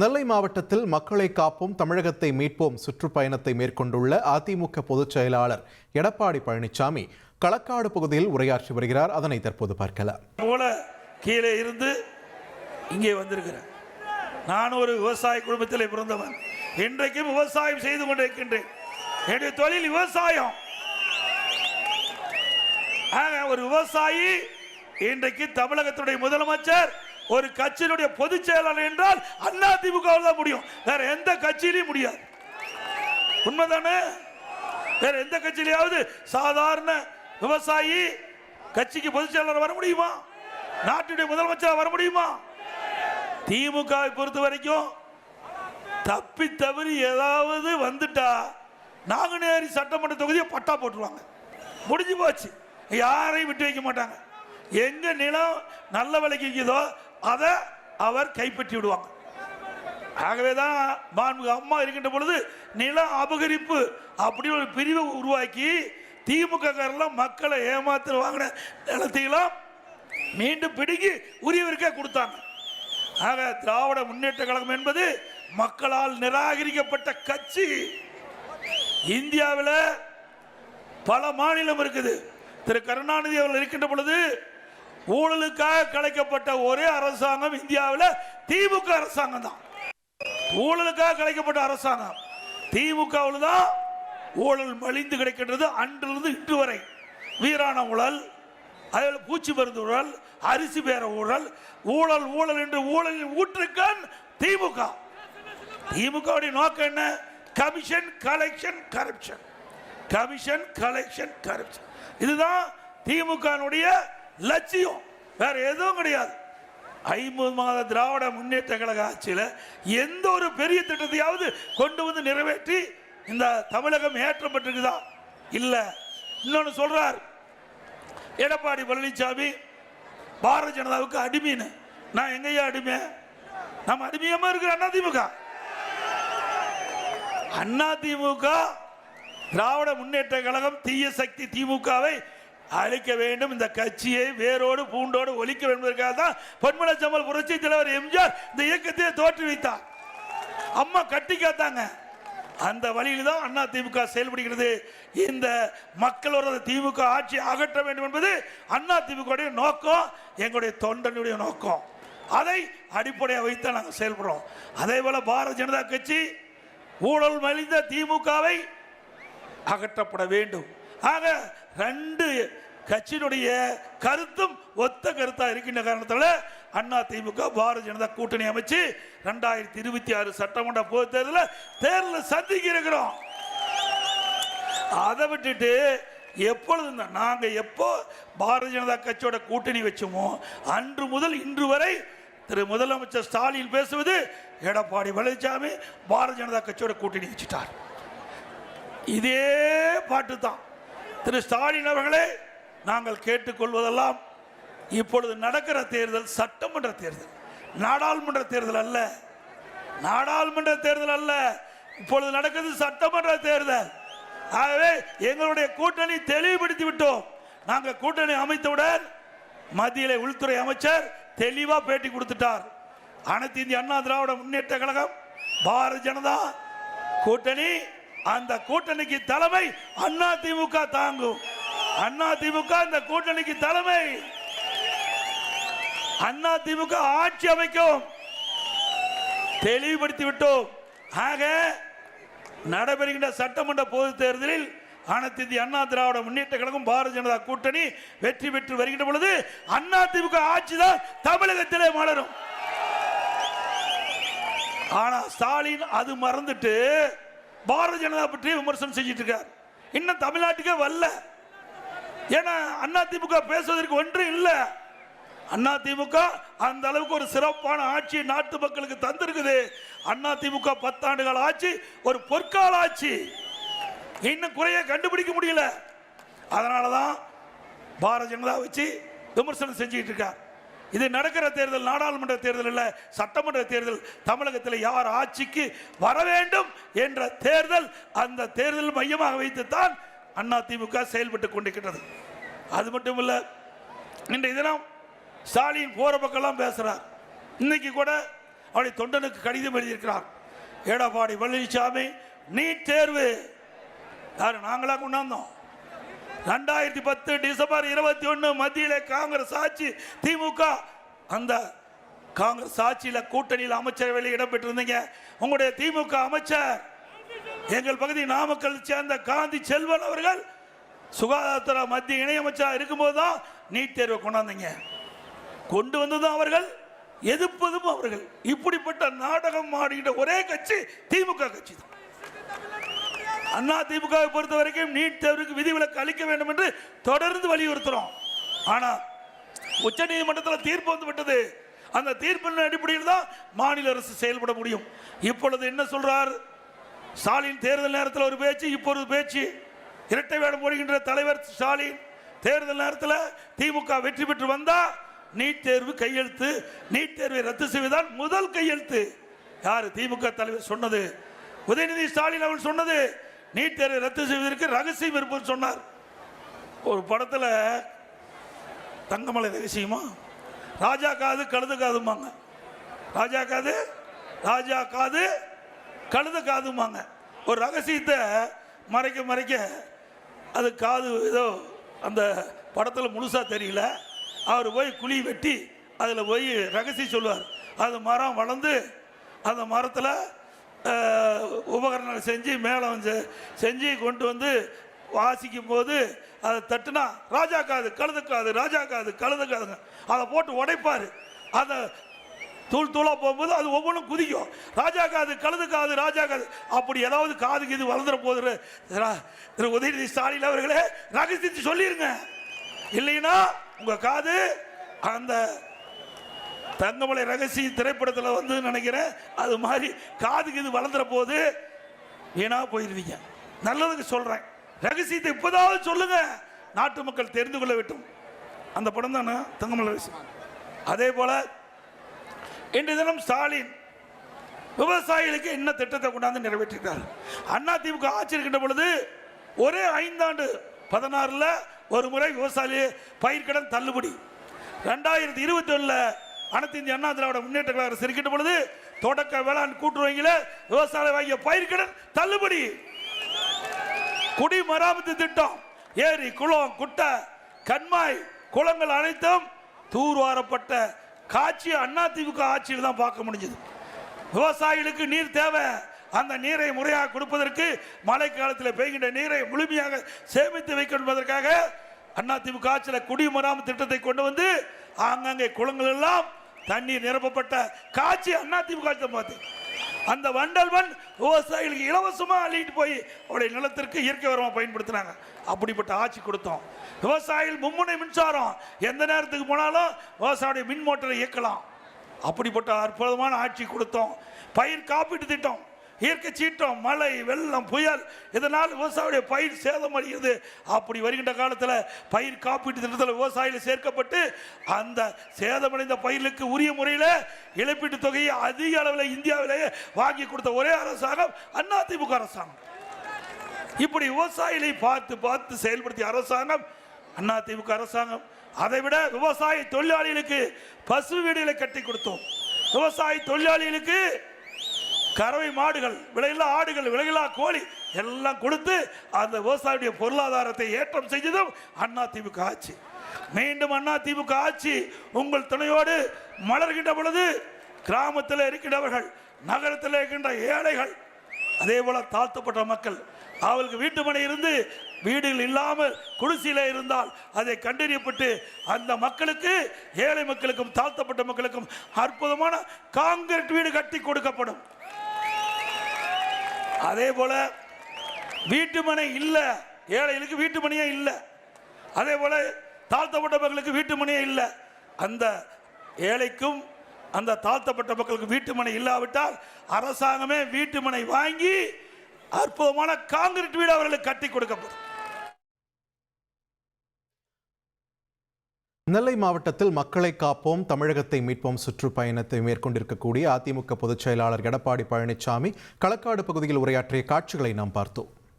நெல்லை மாவட்டத்தில் மக்களை காப்போம் தமிழகத்தை மீட்போம் சுற்றுப்பயணத்தை மேற்கொண்டுள்ள அதிமுக பொதுச் செயலாளர் எடப்பாடி பழனிசாமி களக்காடு பகுதியில் உரையாற்றி வருகிறார். அதனை தற்போது பார்க்கலாம். கீழே இருந்து இங்கே வந்திருக்கிறேன். நான் ஒரு விவசாய குடும்பத்தில் பிறந்தவன். இன்றைக்கும் விவசாயம் செய்து கொண்டிருக்கின்றேன். என்னுடைய தொழில் விவசாயம். ஒரு விவசாயி இன்றைக்கு தமிழகத்துடைய முதலமைச்சர் ஒரு கட்சியினுடைய பொதுச் செயலாளர் என்றால் அதிமுக தான் முடியும். வேற எந்த கட்சியிலையும் முடியாது. உண்மைதானே? வேற எந்த கட்சியிலாவது சாதாரண விவசாயி கட்சிக்கு பொதுச் செயலாளர் வர முடியுமா? நாட்டுடைய முதலமைச்சர் வர முடியுமா? திமுகவை பொறுத்த வரைக்கும் தப்பி தவறி ஏதாவது வந்துட்டா நாங்குநேரி சட்டமன்ற தொகுதியை பட்டா போட்டுருவாங்க. முடிஞ்சு போச்சு. யாரையும் விட்டு வைக்க மாட்டாங்க. எங்க நிலம் நல்ல விலைக்கு விற்கிதோ அதை அவர் கைப்பற்றி விடுவாங்க. ஆகவேதான் அம்மா இருக்கின்ற பொழுது நில அபகரிப்பு அப்படி ஒரு பிரிவை உருவாக்கி திமுக மக்களை ஏமாத்து வாங்கின நிலத்தையெல்லாம் மீண்டும் பிடுங்கி உரியவருக்கே கொடுத்தாங்க. ஆக திராவிட முன்னேற்ற கழகம் என்பது மக்களால் நிராகரிக்கப்பட்ட கட்சி. இந்தியாவில் பல மாநிலம் இருக்குது. திரு கருணாநிதி அவர்கள் இருக்கின்ற பொழுது ஊழலுக்காக கலைக்கப்பட்ட ஒரே அரசாங்கம் இந்தியாவில் திமுக அரசாங்கம் தான். ஊழலுக்காக கலைக்கப்பட்ட அரசாங்கம் திமுகவில் தான். ஊழல் மலிந்து கிடைக்கின்றது அன்றிலிருந்து இன்று வரை. வீராண ஊழல், அதில் பூச்சி மருந்து ஊழல், அரிசி பேர ஊழல், ஊழல் ஊழல் என்று ஊழலின் ஊற்றுக்கண் திமுக. திமுகவுடைய நோக்கம் என்ன? Commission collection corruption. Commission collection corruption. இதுதான் திமுகனுடைய லட்சியம். வேற எதுவும் கிடையாது. 50 மாத திராவிட முன்னேற்ற கழக ஆட்சியில் எந்த ஒரு பெரிய திட்டத்தையாவது கொண்டு வந்து நிறைவேற்றி இந்த தமிழகம் ஏற்றப்பட்டிருக்குதா? இல்ல. இன்னொன்னு சொல்றார் எடப்பாடி பழனிசாமி, பாரதிய ஜனதாவுக்கு அடிமைன்னு. நான் எங்கேயா அடிமை? நம்ம அடிமையமா இருக்கிற அதிமுக. அதிமுக திராவிட முன்னேற்ற கழகம் தீய சக்தி திமுகவை அழிக்க வேண்டும், இந்த கட்சியை வேரோடு பூண்டோடு ஒழிக்க வேண்டும் என்பதற்காக தான் பொன்மலை சம்பல் புரட்சி தலைவர் எம்ஜிஆர் இந்த இயக்கத்தை தோற்றுவித்தார். அம்மா கட்டி காத்தாங்க. அந்த வழியில் தான் அதிமுக செயல்படுகிறது. இந்த மக்களோட திமுக ஆட்சி அகற்ற வேண்டும் என்பது அதிமுக நோக்கம், எங்களுடைய தொண்டனுடைய நோக்கம். அதை அடிப்படையாக வைத்து நாங்கள் செயல்படுறோம். அதே போல பாரதிய ஜனதா கட்சி ஊழல் மலிந்த திமுகவை அகற்றப்பட வேண்டும். ஆக ரெண்டு கட்சியினுடைய கருத்தும் ஒத்த கருத்தா இருக்கின்ற காரணத்தால் அதிமுக பாரதிய ஜனதா கூட்டணி அமைச்சு 2026 சட்டமன்ற பொது தேர்தலில் சந்திக்க இருக்கிறோம். அதை விட்டுட்டு எப்பொழுது நாங்க எப்போ பாரதிய ஜனதா கட்சியோட கூட்டணி வச்சோமோ அன்று முதல் இன்று வரை திரு முதலமைச்சர் ஸ்டாலின் பேசுவது எடப்பாடி பழனிசாமி பாரதிய ஜனதா கட்சியோட கூட்டணி வச்சுட்டார். இதே பாட்டு தான். திரு ஸ்டாலின் அவர்களே, நாங்கள் கேட்டுக்கொள்வதெல்லாம் இப்பொழுது நடக்கிற தேர்தல் சட்டமன்ற தேர்தல், நாடாளுமன்ற தேர்தல் அல்ல. நாடாளுமன்ற தேர்தல் அல்ல, இப்பொழுது நடக்கிறது சட்டமன்ற தேர்தல். ஆகவே எங்களுடைய கூட்டணி தெளிவுபடுத்தி விட்டோம். நாங்கள் கூட்டணி அமைத்தவுடன் மத்தியிலே உள்துறை அமைச்சர் தெளிவா பேட்டி கொடுத்துட்டார். அனைத்து இந்திய அண்ணா திராவிட முன்னேற்ற கழகம் பாரதிய ஜனதா கூட்டணி, அந்த கூட்டணிக்கு தலைமை அதிமுக தாங்கும். அதிமுக இந்த கூட்டணிக்கு தலைமை. அதிமுக ஆட்சி அமைக்கும். தெளிவுபடுத்தி விட்டோம். ஆக நடைபெறுகின்ற சட்டமன்ற பொது தேர்தலில் அனைத்து இந்திய அண்ணா திராவிட முன்னேற்ற கழகம் பாரதிய ஜனதா கூட்டணி வெற்றி பெற்று வருகின்ற பொழுது அதிமுக ஆட்சி தான் தமிழகத்திலே மலரும். ஆனா ஸ்டாலின் அது மறந்துட்டு பாரதிய ஜனதா பற்றி விமர்சனம் செஞ்சிட்டு இருக்கார். இன்னும் தமிழ்நாட்டுக்கே வரல. ஏன்னா அதிமுக பேசுவதற்கு ஒன்றும் இல்லை. அதிமுக அந்த அளவுக்கு ஒரு சிறப்பான ஆட்சி நாட்டு மக்களுக்கு தந்திருக்குது. அதிமுக 10 ஆண்டுகால ஆட்சி ஒரு பொற்கால ஆட்சி. இன்னும் குறைய கண்டுபிடிக்க முடியல. அதனாலதான் பாரதிய ஜனதா வச்சு விமர்சனம் செஞ்சுட்டு இருக்கார். இது நடக்கிற தேர்தல் நாடாளுமன்ற தேர்தல் இல்ல, சட்டமன்ற தேர்தல். தமிழகத்தில் யார் ஆட்சிக்கு வர வேண்டும் என்ற தேர்தல். அந்த தேர்தல் மையமாக வைத்துத்தான் அதிமுக செயல்பட்டு கொண்டிருக்கிறது. அது மட்டும் இல்ல, இன்றைய தினம் ஸ்டாலின் போற பக்கம்லாம் பேசுறார். இன்னைக்கு கூட அவருடைய தொண்டனுக்கு கடிதம் எழுதியிருக்கிறார். எடப்பாடி பழனிசாமி நீட் தேர்வு யாரு நாங்களா கொண்டாந்தோம். 2010 டிசம்பர் 21 மத்தியிலே காங்கிரஸ் ஆட்சி, திமுக அந்த காங்கிரஸ் ஆட்சியில கூட்டணியில் அமைச்சரவையில் இடம்பெற்றிருந்தீங்க. உங்களுடைய திமுக அமைச்சர் எங்கள் பகுதி நாமக்கல் சேர்ந்த காந்தி செல்வன் அவர்கள் சுகாதாரத்துறை மத்திய இணையமைச்சர் இருக்கும்போது தான் நீட் தேர்வை கொண்டாந்தீங்க. கொண்டு வந்ததும் அவர்கள், எதிர்ப்பதும் அவர்கள். இப்படிப்பட்ட நாடகம் ஆடுகின்ற ஒரே கட்சி திமுக கட்சி தான். அண்ணா திமுகவை பொறுத்த வரைக்கும் நீட் தேர்வுக்கு விதிவிலக்கு அளிக்க வேண்டும் என்று தொடர்ந்து வலியுறுத்துறோம். ஆனா உச்ச நீதிமன்றத்தில் தீர்ப்பு வந்து விட்டது. அந்த தீர்ப்பின் அடிப்படையில் தான் மாநில அரசு செயல்பட முடியும். இப்பொழுது என்ன சொல்றார் ஸ்டாலின்? தேர்தல் நேரத்தில் ஒரு பேச்சு, இப்பொழுது பேச்சு. இரட்டை வேடம் போடுகின்ற தலைவர் ஸ்டாலின் தேர்தல் நேரத்தில் திமுக வெற்றி பெற்று வந்தா நீட் தேர்வு கையெழுத்து, நீட் தேர்வை ரத்து செய்வதுதான் முதல் கையெழுத்து. யாரு? திமுக தலைவர் சொன்னது. உதயநிதி ஸ்டாலின் அவர்கள் சொன்னது நீட் தேர்வை ரத்து செய்வதற்கு ரகசியம் இருப்பது சொன்னார். ஒரு படத்தில் தங்கமலை ரகசியமா ராஜா காது கழுது காதுமாங்க. ராஜா காது கழுது காதுமாங்க. ஒரு ரகசியத்தை மறைக்க மறைக்க அது காது ஏதோ அந்த படத்தில் முழுசா தெரியல. அவர் போய் குழி வெட்டி அதில் போய் ரகசியம் சொல்லுவார். அது மரம் வளர்ந்து அந்த மரத்தில் உபகரணங்கள் செஞ்சு மேலே வந்து செஞ்சு கொண்டு வந்து வாசிக்கும் போது அதை தட்டுனா ராஜா காது கழுது காது, ராஜா காது கழுது காதுங்க. அதை போட்டு உடைப்பார். அதை தூள் தூளாக போகும்போது அது ஒவ்வொன்றும் குதிக்கும். ராஜா காது கழுது காது, ராஜா காது. அப்படி ஏதாவது காதுக்கு இது வளர்ந்துட போது திரு உதயநிதி ஸ்டாலின் அவர்களே ரகசியத்தை சொல்லிருங்க. இல்லைன்னா உங்க காது அந்த தங்கமலை ரகசிய திரைப்படத்தில் வந்து நினைக்கிறேன் அது மாதிரி காதுக்கு இது வளர்ந்துற போது வீணா போயிருவீங்க. நல்லதுக்கு சொல்றேன். ரகசியத்தை இப்போதாவது சொல்லுங்க, நாட்டு மக்கள் தெரிந்து கொள்ள வேண்டும். அந்த படம் தானே தங்கமலை ரகசியம். அதே போல இன்றைய தினம் ஸ்டாலின் விவசாயிகளுக்கு என்ன திட்டத்தை கொண்டாந்து நிறைவேற்றிருக்கார். அண்ணா திமுக ஆட்சி இருக்கின்ற பொழுது ஒரே 5 ஆண்டு 16 ஒரு முறை விவசாயி பயிர்க்கடன் தள்ளுபடி. 2021 அனைத்து இந்திய அண்ணா திராவிட முன்னேற்ற கழக இருக்கின்ற பொழுது தொடக்க வேளாண் கூட்டுறவுல விவசாய வாங்கிய பயிர்க்கடன் தள்ளுபடி. குடிமராமத்து திட்டம், ஏரி குளம் குட்டை கண்மாய் குளங்கள் அனைத்தும் தூர்வாரப்பட்ட காட்சி அண்ணா திமுக ஆட்சியில் தான் பார்க்க முடிஞ்சது. விவசாயிகளுக்கு நீர் தேவை. அந்த நீரை முறையாக கொடுப்பதற்கு மழை காலத்தில் பெய்கின்ற நீரை முழுமையாக சேமித்து வைக்க என்பதற்காக அண்ணா திமுக ஆட்சியில் குடிமராமத்து திட்டத்தை கொண்டு வந்து ஆங்காங்கே குளங்கள் எல்லாம் தண்ணீர் நிரப்பப்பட்ட காட்சி அண்ணா திமுக ஆட்சி பார்த்து அந்த வண்டல் மண் விவசாயிகளுக்கு இலவசமா அள்ளிட்டு போய் அவருடைய நிலத்திற்கு இயற்கை உரமா பயன்படுத்தினாங்க. அப்படிப்பட்ட ஆட்சி கொடுத்தோம். விவசாயிகள் மும்முனை மின்சாரம் எந்த நேரத்துக்கு போனாலும் விவசாயிய மின் மோட்டரை இயக்கலாம். அப்படிப்பட்ட அற்புதமான ஆட்சி கொடுத்தோம். பயிர் காப்பீட்டு திட்டம், இயற்கை சீற்றம், மழை வெள்ளம் புயல் இதனால் விவசாயியுடைய பயிர் சேதம் அடைகிறது. அப்படி வருகின்ற காலத்தில் பயிர் காப்பீட்டு திட்டத்தில் விவசாயிகள் சேர்க்கப்பட்டு அந்த சேதமடைந்த பயிர்களுக்கு உரிய முறையில் இழப்பீட்டு தொகையை அதிக அளவில் இந்தியாவிலேயே வாங்கி கொடுத்த ஒரே அரசாங்கம் அண்ணா திமுக அரசாங்கம். இப்படி விவசாயிகளை பார்த்து பார்த்து செயல்படுத்திய அரசாங்கம் அண்ணா திமுக அரசாங்கம். அதை விட விவசாய தொழிலாளிகளுக்கு பசு வீடுகளை கட்டி கொடுத்தோம். விவசாய தொழிலாளிகளுக்கு கறவை மாடுகள், விலையில்லா ஆடுகள், விலையில்லா கோழி எல்லாம் கொடுத்து அந்த விவசாயியுடைய பொருளாதாரத்தை ஏற்றம் செய்ததும் அண்ணா திமுக ஆட்சி. மீண்டும் அண்ணா திமுக ஆட்சி உங்கள் துணையோடு மலர்கின்ற பொழுது கிராமத்தில் இருக்கின்றவர்கள், நகரத்தில் இருக்கின்ற ஏழைகள், அதே போல தாழ்த்தப்பட்ட மக்கள், அவர்களுக்கு வீட்டு மனை இருந்து வீடுகள் இல்லாமல் குடிசையில இருந்தால் அதை கண்டறியப்பட்டு அந்த மக்களுக்கு, ஏழை மக்களுக்கும் தாழ்த்தப்பட்ட மக்களுக்கும் அற்புதமான காங்கிரீட் வீடு கட்டி கொடுக்கப்படும். அதே போல வீட்டு மனை இல்ல, ஏழைகளுக்கு வீட்டு மனையே இல்ல, அதே போல தாழ்த்தப்பட்ட மக்களுக்கு வீட்டு மனையே இல்ல. அந்த ஏழைக்கும் அந்த தாழ்த்தப்பட்ட மக்களுக்கு வீட்டு மனை இல்லாவிட்டால் அரசாங்கமே வீட்டு மனை வாங்கி அற்புதமான காங்கிரீட் வீடு அவர்களுக்கு கட்டி கொடுக்கப்படும். நெல்லை மாவட்டத்தில் மக்களை காப்போம் தமிழகத்தை மீட்போம் சுற்றுப்பயணத்தை மேற்கொண்டிருக்கக்கூடிய அதிமுக பொதுச் செயலாளர் எடப்பாடி பழனிசாமி களக்காடு பகுதியில் உரையாற்றிய காட்சிகளை நாம் பார்த்தோம்.